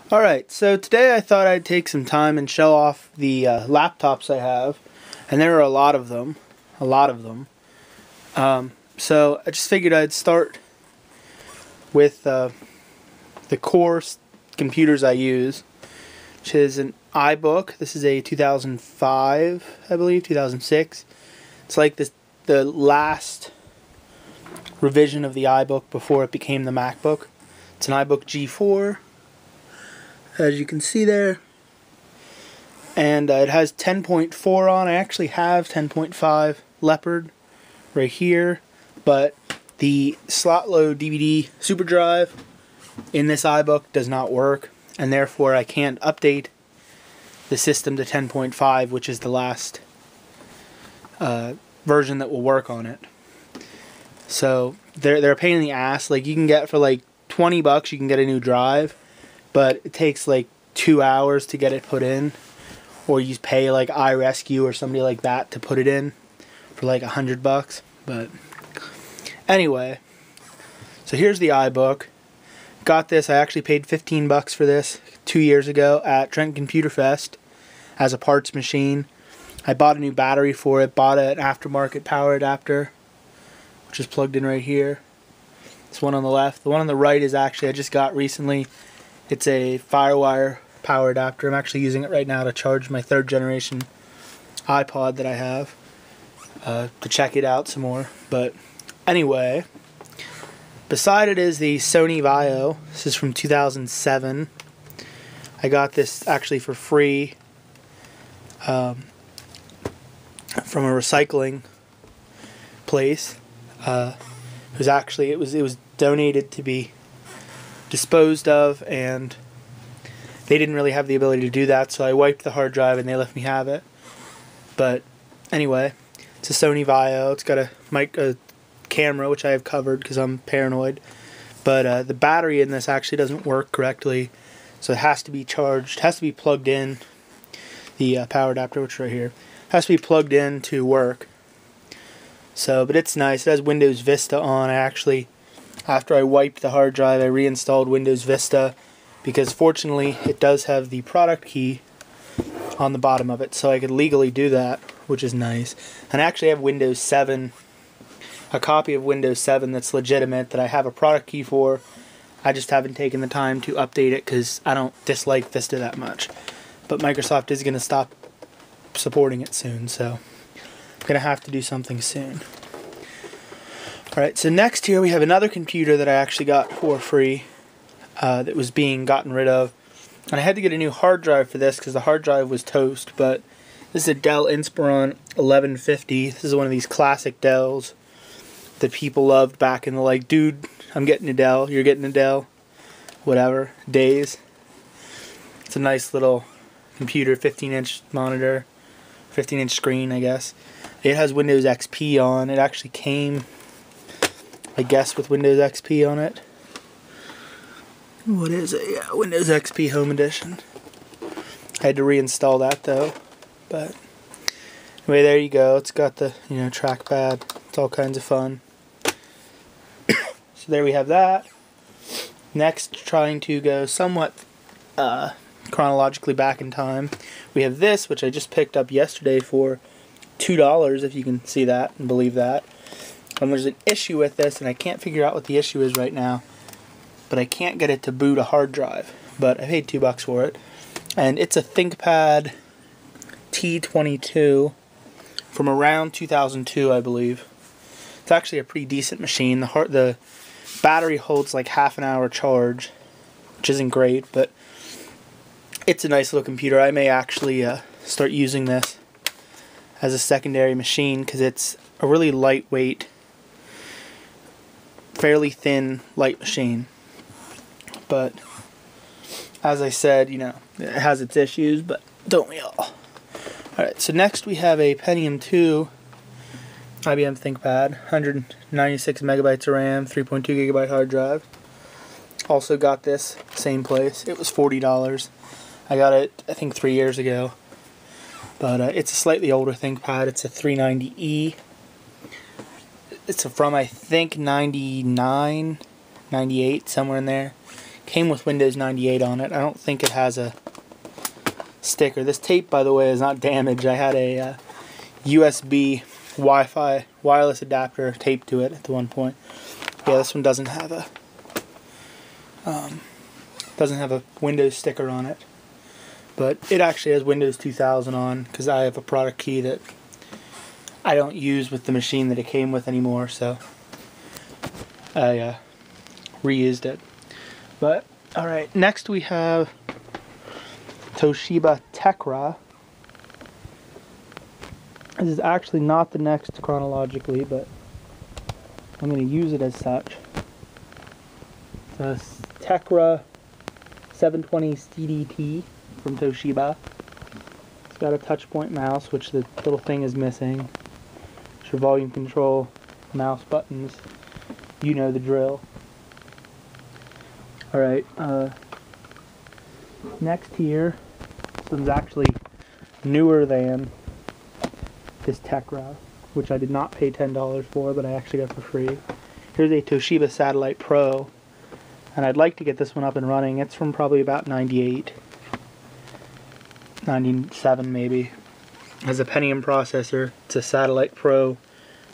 Alright, so today I thought I'd take some time and show off the laptops I have, and there are a lot of them, so I just figured I'd start with the core computers I use, which is an iBook. This is a 2005, I believe, 2006. It's like the last revision of the iBook before it became the MacBook. It's an iBook G4. As you can see there, and it has 10.4 on. I actually have 10.5 Leopard right here, but the slot load DVD super drive in this iBook does not work, and therefore I can't update the system to 10.5, which is the last version that will work on it. So they're a pain in the ass. Like, you can get for like $20 you can get a new drive, but it takes like 2 hours to get it put in, or you pay like iRescue or somebody like that to put it in for like $100. But anyway, so here's the iBook. Got this. I actually paid $15 for this 2 years ago at Trent Computer Fest as a parts machine. I bought a new battery for it. Bought an aftermarket power adapter, which is plugged in right here. This one on the left. The one on the right is actually I just got recently. It's a Firewire power adapter. I'm actually using it right now to charge my 3rd generation iPod that I have, to check it out some more. But anyway, beside it is the Sony Vaio. This is from 2007. I got this actually for free from a recycling place. It was donated to be disposed of, and they didn't really have the ability to do that, so I wiped the hard drive and they let me have it. But anyway, it's a Sony Vaio. It's got a camera, which I have covered because I'm paranoid, but the battery in this actually doesn't work correctly, so it has to be charged, has to be plugged in. The power adapter, which is right here, has to be plugged in to work. So, but it's nice. It has Windows Vista on. After I wiped the hard drive, I reinstalled Windows Vista, because fortunately it does have the product key on the bottom of it, so I could legally do that, which is nice. And I actually have Windows 7, a copy of Windows 7 that's legitimate, that I have a product key for. I just haven't taken the time to update it because I don't dislike Vista that much. But Microsoft is going to stop supporting it soon, so I'm going to have to do something soon. Alright, so next here we have another computer that I actually got for free that was being gotten rid of. And I had to get a new hard drive for this because the hard drive was toast. But this is a Dell Inspiron 1150. This is one of these classic Dells that people loved back in the, like, dude, I'm getting a Dell, you're getting a Dell, whatever, days. It's a nice little computer, 15-inch monitor, 15-inch screen, I guess. It has Windows XP on. It actually came, I guess, with Windows XP on it. What is it? Yeah, Windows XP Home Edition. I had to reinstall that though. But anyway, there you go. It's got the, trackpad. It's all kinds of fun. So there we have that. Next, trying to go somewhat chronologically back in time, we have this, which I just picked up yesterday for $2, if you can see that and believe that. And there's an issue with this, and I can't figure out what the issue is right now, but I can't get it to boot a hard drive. But I paid $2 for it, and it's a ThinkPad T22 from around 2002, I believe. It's actually a pretty decent machine. The battery holds like half an hour charge, which isn't great, but it's a nice little computer. I may actually start using this as a secondary machine because it's a really lightweight, fairly thin, light machine. But as I said, it has its issues, but don't we all? Alright, so next we have a Pentium 2 IBM ThinkPad, 196 megabytes of RAM, 3.2 gigabyte hard drive. Also got this, same place. It was $40. I got it, I think, 3 years ago. But it's a slightly older ThinkPad. It's a 390E. It's from, I think, 99, 98, somewhere in there. Came with Windows 98 on it. I don't think it has a sticker. This tape, by the way, is not damaged. I had a USB Wi-Fi wireless adapter taped to it at the one point. Yeah, this one doesn't have a Windows sticker on it, but it actually has Windows 2000 on because I have a product key that I don't use with the machine that it came with anymore, so I reused it. But alright, next we have Toshiba Tecra. This is actually not the next chronologically, but I'm going to use it as such. It's a Tecra 720 CDT from Toshiba. It's got a touch point mouse, which the little thing is missing. It's your volume control, mouse buttons. You know the drill. Alright, next here, this one's actually newer than this Tecra, which I did not pay $10 for, but I actually got for free. Here's a Toshiba Satellite Pro, and I'd like to get this one up and running. It's from probably about 98, 97 maybe. It has a Pentium processor. It's a Satellite Pro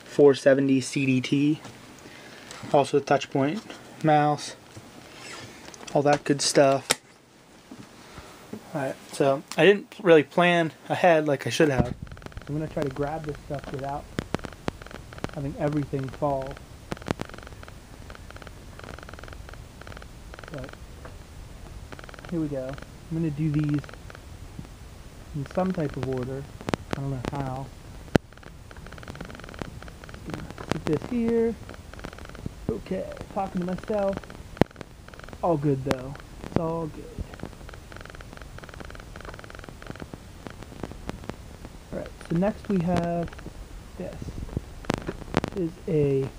470 CDT. Also a touch point mouse. All that good stuff. Alright, so I didn't really plan ahead like I should have. I'm going to try to grab this stuff without having everything fall. But here we go. I'm going to do these in some type of order. I don't know how. Put this here. Okay, talking to myself. All good though. It's all good. Alright, so next we have this. This is a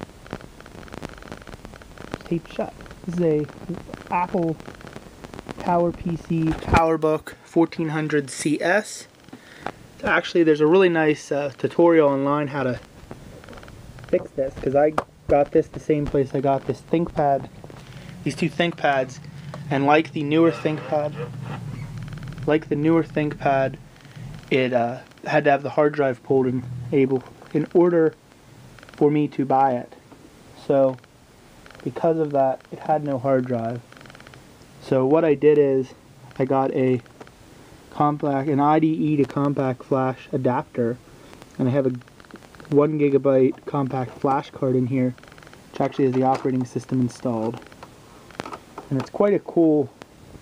taped shut. This is a Apple PowerPC PowerBook 1400 CS. Actually, there's a really nice tutorial online how to fix this, because I got this the same place I got this ThinkPad. These two ThinkPads, and like the newer ThinkPad, it had to have the hard drive pulled in order for me to buy it. So because of that, it had no hard drive. So what I did is I got an IDE to compact flash adapter, and I have a 1 GB compact flash card in here, which actually has the operating system installed. And it's quite a cool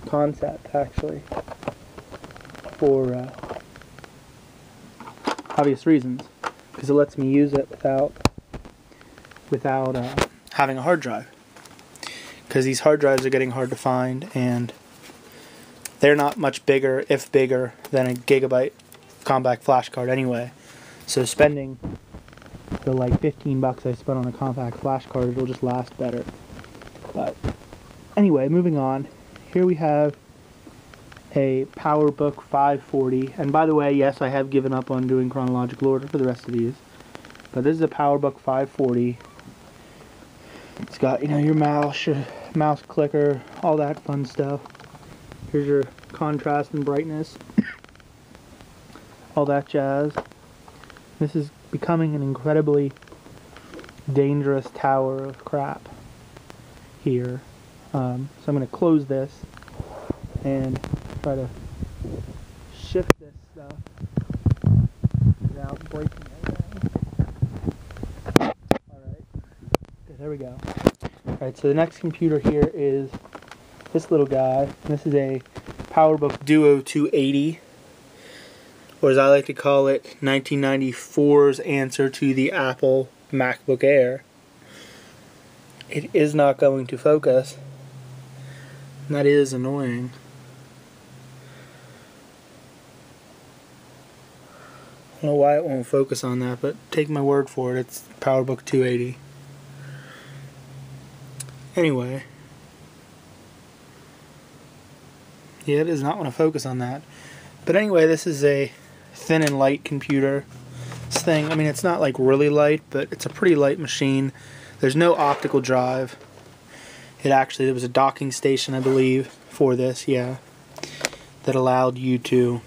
concept, actually, for obvious reasons, because it lets me use it without having a hard drive. Because these hard drives are getting hard to find, and they're not much bigger, if bigger, than a gigabyte compact flash card anyway. So spending the like $15 I spent on a compact flash card will just last better. But anyway, moving on. Here we have a PowerBook 540. And by the way, yes, I have given up on doing chronological order for the rest of these. But this is a PowerBook 540. It's got, you know, your mouse clicker, all that fun stuff. Here's your contrast and brightness. All that jazz. This is becoming an incredibly dangerous tower of crap here. So I'm going to close this and try to shift this stuff without breaking anything. Alright, okay, there we go. Alright, so the next computer here is this little guy. This is a PowerBook Duo 280, or as I like to call it, 1994's answer to the Apple MacBook Air. It is not going to focus. And that is annoying. I don't know why it won't focus on that, but take my word for it, it's PowerBook 280. Anyway. Yeah, it does not want to focus on that. But anyway, this is a thin and light computer. This thing, I mean, it's not like really light, but it's a pretty light machine. There's no optical drive. there was a docking station, I believe, for this, yeah, that allowed you to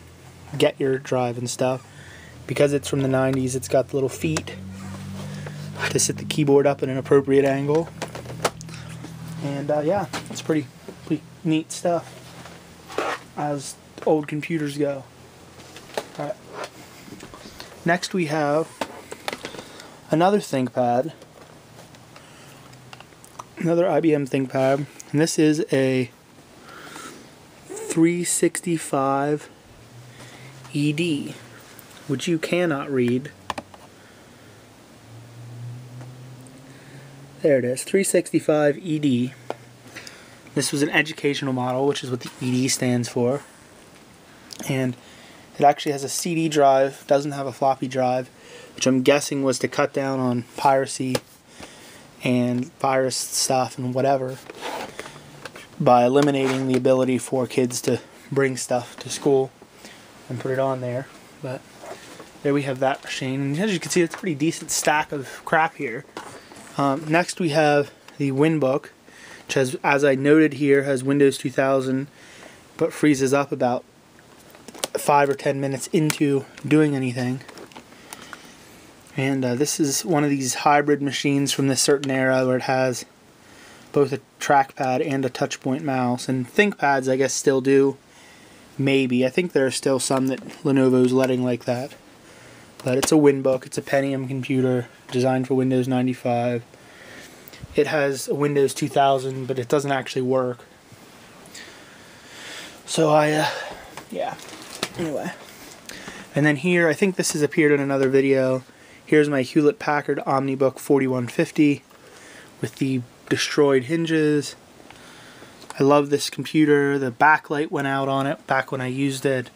get your drive and stuff. Because it's from the 90s, it's got the little feet to sit the keyboard up in an appropriate angle. And yeah, it's pretty neat stuff as old computers go. Alright. Next we have another ThinkPad. Another IBM ThinkPad. And this is a 365 ED, which you cannot read. There it is, 365 ED. This was an educational model, which is what the ED stands for. And it actually has a CD drive, doesn't have a floppy drive, which I'm guessing was to cut down on piracy and virus stuff and whatever, by eliminating the ability for kids to bring stuff to school and put it on there. But there we have that machine, and as you can see, it's a pretty decent stack of crap here. Next we have the WinBook, which has, as I noted here, has Windows 2000, but freezes up about 5 or 10 minutes into doing anything. And this is one of these hybrid machines from this certain era where it has both a trackpad and a touchpoint mouse. And ThinkPads, I guess, still do. Maybe. I think there are still some that Lenovo's letting like that. But it's a WinBook. It's a Pentium computer designed for Windows 95. It has a Windows 2000, but it doesn't actually work. So yeah. Anyway. And then here, I think this has appeared in another video. Here's my Hewlett-Packard OmniBook 4150 with the destroyed hinges. I love this computer. The backlight went out on it back when I used it,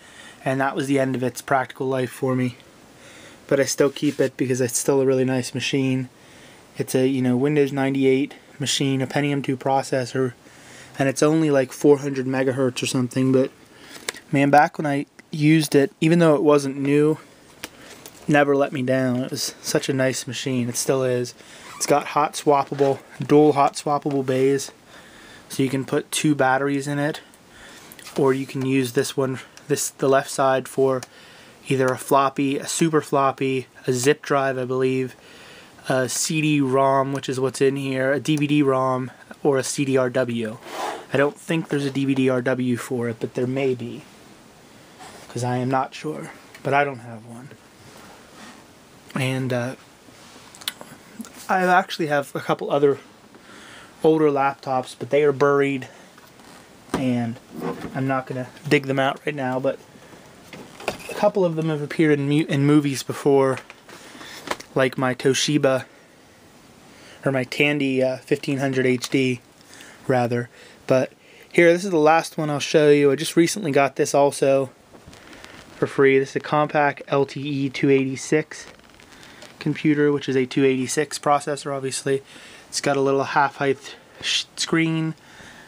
and that was the end of its practical life for me. But I still keep it because it's still a really nice machine. It's a, you know, Windows 98 machine, a Pentium 2 processor, and it's only like 400 megahertz or something. But man, back when I used it, even though it wasn't new, never let me down. It was such a nice machine. It still is. It's got dual hot swappable bays, so you can put 2 batteries in it, or you can use this one, the left side, for either a floppy, a super floppy, a zip drive, I believe, a CD-ROM, which is what's in here, a DVD-ROM, or a CDRW. I don't think there's a DVD-RW for it, but there may be, because I am not sure, but I don't have one. And I actually have a couple other older laptops, but they are buried, and I'm not going to dig them out right now, but a couple of them have appeared in movies before, like my Toshiba, or my Tandy 1500 HD, rather. But here, this is the last one I'll show you. I just recently got this also for free. This is a Compaq LTE 286 computer, which is a 286 processor, obviously. It's got a little half-height screen.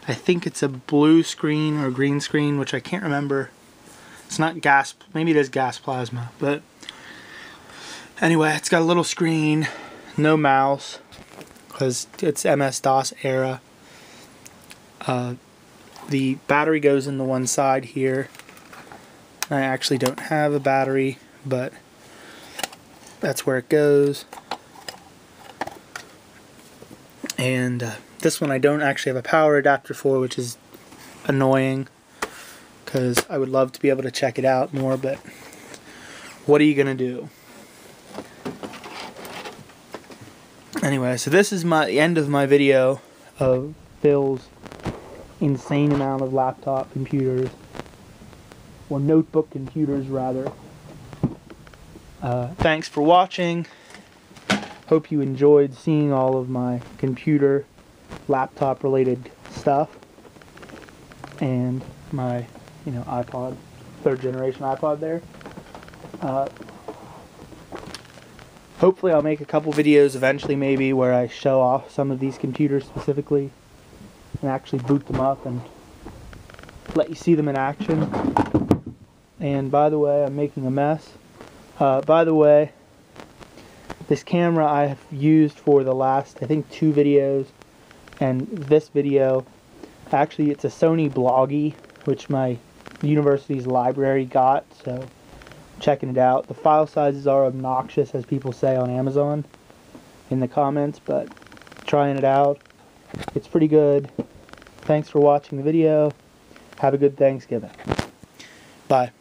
I think it's a blue screen or green screen, which I can't remember. It's not gas, maybe it is gas plasma, but anyway, it's got a little screen, no mouse, because it's MS-DOS era. The battery goes in the one side here. I actually don't have a battery, but that's where it goes. And this one I don't actually have a power adapter for, which is annoying, because I would love to be able to check it out more, but what are you going to do? Anyway, so this is the end of my video of Phil's insane amount of laptop computers, or notebook computers rather. Thanks for watching. Hope you enjoyed seeing all of my computer, laptop related stuff, and my, iPod, 3rd generation iPod there. Hopefully I'll make a couple videos eventually, maybe, where I show off some of these computers specifically and actually boot them up and let you see them in action. And by the way, I'm making a mess. By the way, this camera I have used for the last, I think, 2 videos, And this video, actually it's a Sony Bloggy, which my university's library got, so checking it out. The file sizes are obnoxious, as people say on Amazon in the comments, but trying it out, it's pretty good. Thanks for watching the video. Have a good Thanksgiving. Bye.